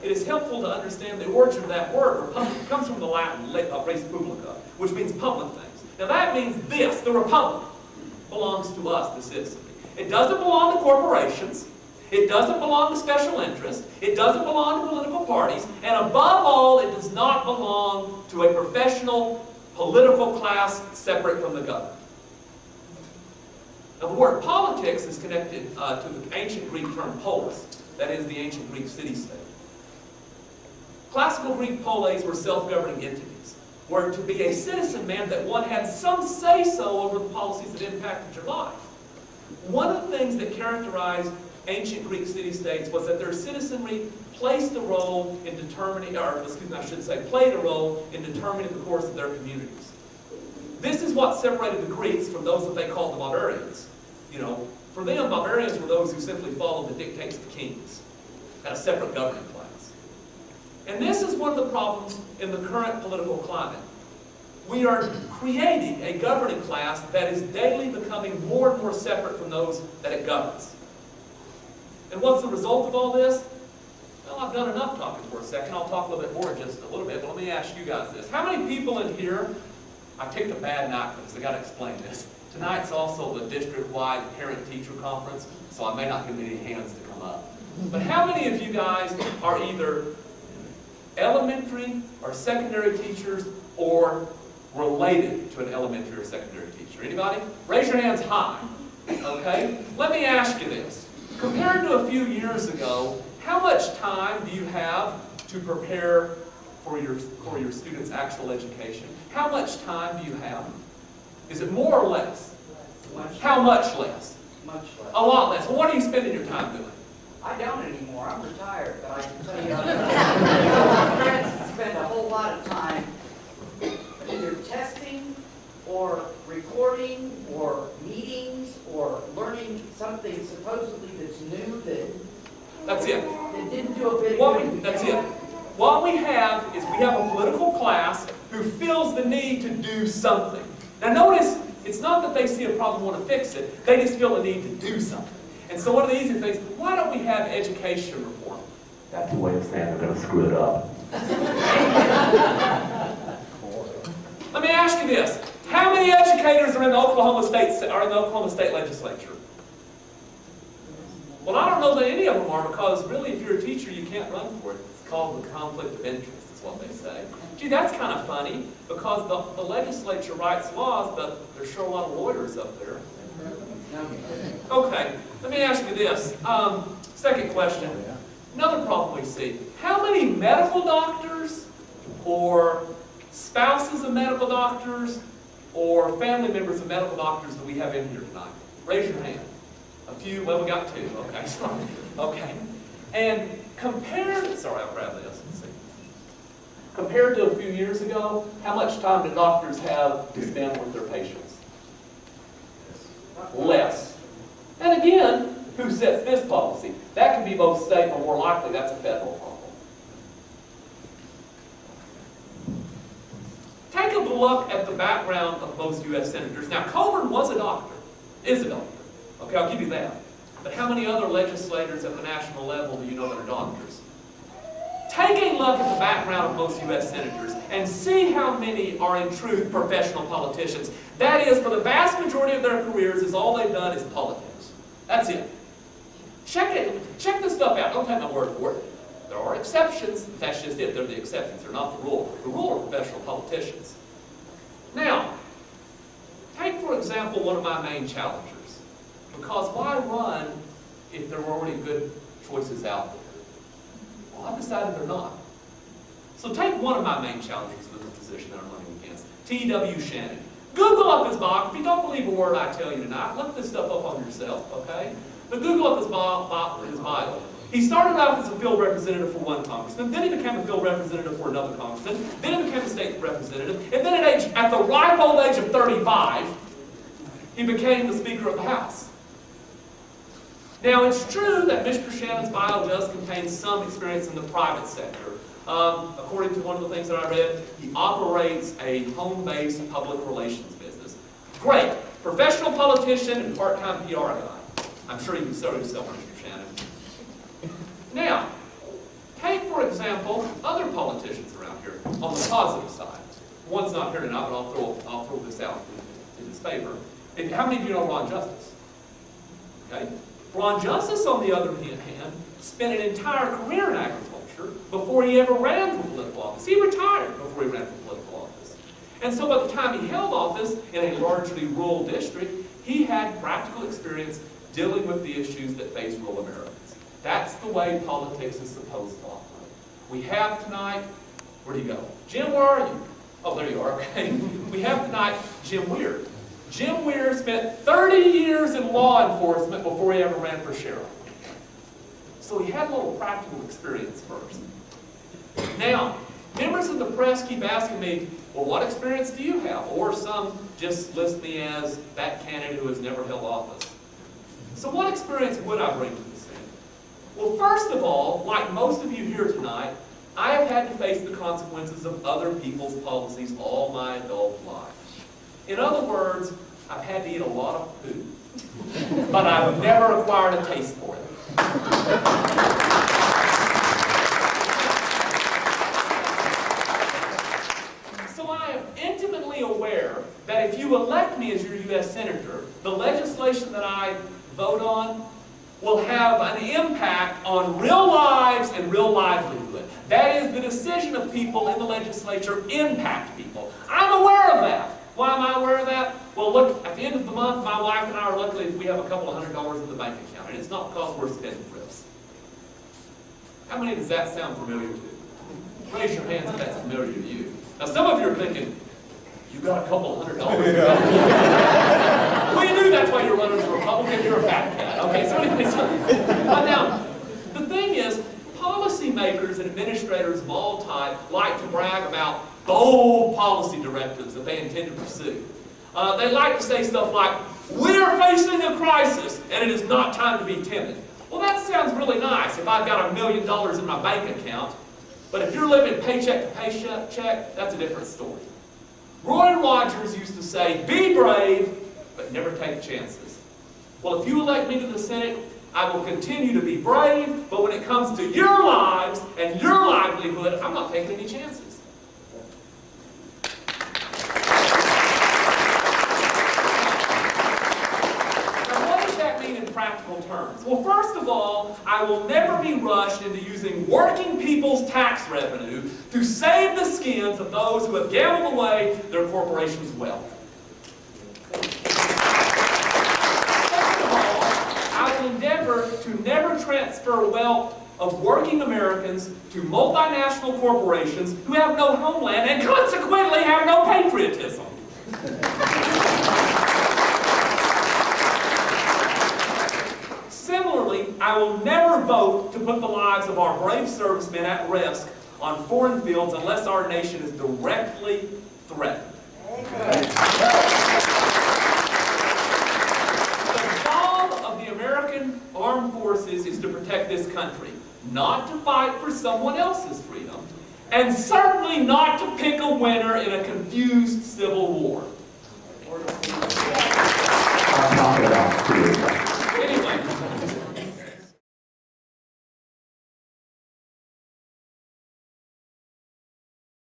it is helpful to understand the origin of that word. Republic comes from the Latin res publica, which means public things. Now that means this, the republic belongs to us, the citizenry. It doesn't belong to corporations. It doesn't belong to special interests. It doesn't belong to political parties. And above all, it does not belong to a professional political class separate from the government. Now the word politics is connected to the ancient Greek term polis, that is the ancient Greek city-state. Classical Greek polis were self-governing entities, where to be a citizen meant that one had some say-so over the policies that impacted your life. One of the things that characterized ancient Greek city-states was that their citizenry played a role in determining the course of their communities. This is what separated the Greeks from those that they called the barbarians. You know, for them, barbarians were those who simply followed the dictates of kings, had a separate governing class. And this is one of the problems in the current political climate. We are creating a governing class that is daily becoming more and more separate from those that it governs. And what's the result of all this? Well, I've done enough talking for a second. I'll talk a little bit more in just a little bit, but let me ask you guys this. How many people in here, I picked a bad night for this, I got to explain this. Tonight's also the district-wide parent-teacher conference, so I may not get any hands to come up. But how many of you guys are either elementary or secondary teachers or related to an elementary or secondary teacher? Anybody? Raise your hands high. Okay? Let me ask you this. Compared to a few years ago, how much time do you have to prepare for your students' actual education? How much time do you have? Is it more or less? How much less? Much less. A lot less. Well, what are you spending your time doing? I don't anymore. I'm retired, but I can tell you, my friends spend a whole lot of time either testing or recording or meetings or learning something supposedly that's new That's it. that didn't do a bit of good. That's it. What we have is we have a political class who feels the need to do something. Now notice, it's not that they see a problem and want to fix it. They just feel the need to do something. And so one of the easy things, why don't we have education reform? That's a way of saying they're going to screw it up. Let me ask you this. How many educators are in the Oklahoma State legislature? Well, I don't know that any of them are, because really if you're a teacher, you can't run for it. It's called the conflict of interest, is what they say. Gee, that's kind of funny, because the legislature writes laws, but there's sure a lot of lawyers up there. Okay, let me ask you this. Second question. Another problem we see. How many medical doctors or spouses of medical doctors or family members of medical doctors do we have in here tonight? Raise your hand. A few, well, we got two. Okay, sorry. Okay. And compared to a few years ago, how much time do doctors have to spend with their patients? Less. And again, who sets this policy? That can be both state, or more likely, that's a federal problem. Take a look at the background of most U.S. senators. Now, Coburn was a doctor, is a doctor. Okay, I'll give you that. But how many other legislators at the national level do you know that are doctors? Take a look at the background of most U.S. senators and see how many are in truth professional politicians. That is, for the vast majority of their careers, is all they've done is politics. That's it. Check it. Check this stuff out. Don't take my word for it. There are exceptions. That's just it. They're the exceptions. They're not the rule. The rule are professional politicians. Now, take, for example, one of my main challengers. Because why run if there were already good choices out there? Well, I've decided they're not. So take one of my main challengers in the position that I'm running against, T.W. Shannon. Google up his biography. If you don't believe a word I tell you tonight, look this stuff up on yourself, okay? But Google up his bio. He started out as a field representative for one congressman, then he became a field representative for another congressman, then he became a state representative, and then at the ripe old age of 35, he became the Speaker of the House. Now, it's true that Mr. Shannon's bio does contain some experience in the private sector. According to one of the things that I read, he operates a home-based public relations business. Great. Professional politician and part-time PR guy. I'm sure you can sell yourself, Mr. Shannon. Now, Take, for example, other politicians around here on the positive side. One's not here tonight, but I'll throw this out in his favor. How many of you know Ron Justice? Okay. Ron Justice, on the other hand, spent an entire career in agriculture before he ever ran for political office. He retired before he ran for political office. And so by the time he held office in a largely rural district, he had practical experience dealing with the issues that face rural Americans. That's the way politics is supposed to operate. We have tonight, where'd he go? Jim, where are you? Oh, there you are, okay. We have tonight Jim Weir. Jim Weir spent 30 years in law enforcement before he ever ran for sheriff. So he had a little practical experience first. Now, members of the press keep asking me, well, what experience do you have? Or some just list me as that candidate who has never held office. So what experience would I bring to the Senate? Well, first of all, like most of you here tonight, I have had to face the consequences of other people's policies all my adult life. In other words, I've had to eat a lot of food, but I've never acquired a taste for it. So I am intimately aware that if you elect me as your U.S. Senator, the legislation that I vote on will have an impact on real lives and real livelihood. That is, the decision of people in the legislature impact people. I'm aware of that. Why am I aware of that? Well, look, at the end of the month, my wife and I are lucky if we have a couple of $100 in the bank account, and it's not because we're spendthrifts. How many does that sound familiar to? Raise your hands if that's familiar to you. Now, some of you are thinking, you got a couple of $100. Well, you knew that's why you're running as a Republican. You're a fat cat. Okay, so anyways, now, the thing is, policymakers and administrators of all type like to brag about bold policy directives that they intend to pursue. They like to say stuff like, we're facing a crisis and it is not time to be timid. Well, that sounds really nice if I've got $1 million in my bank account, but if you're living paycheck to paycheck, that's a different story. Roy Rogers used to say, be brave, but never take chances. Well, if you elect me to the Senate, I will continue to be brave, but when it comes to your lives and your livelihood, I'm not taking any chances. Practical terms. Well, first of all, I will never be rushed into using working people's tax revenue to save the skins of those who have gambled away their corporation's wealth. Second of all, I will endeavor to never transfer wealth of working Americans to multinational corporations who have no homeland and consequently have no patriotism. Similarly, I will never vote to put the lives of our brave servicemen at risk on foreign fields unless our nation is directly threatened. The job of the American Armed Forces is to protect this country, not to fight for someone else's freedom, and certainly not to pick a winner in a confused civil war.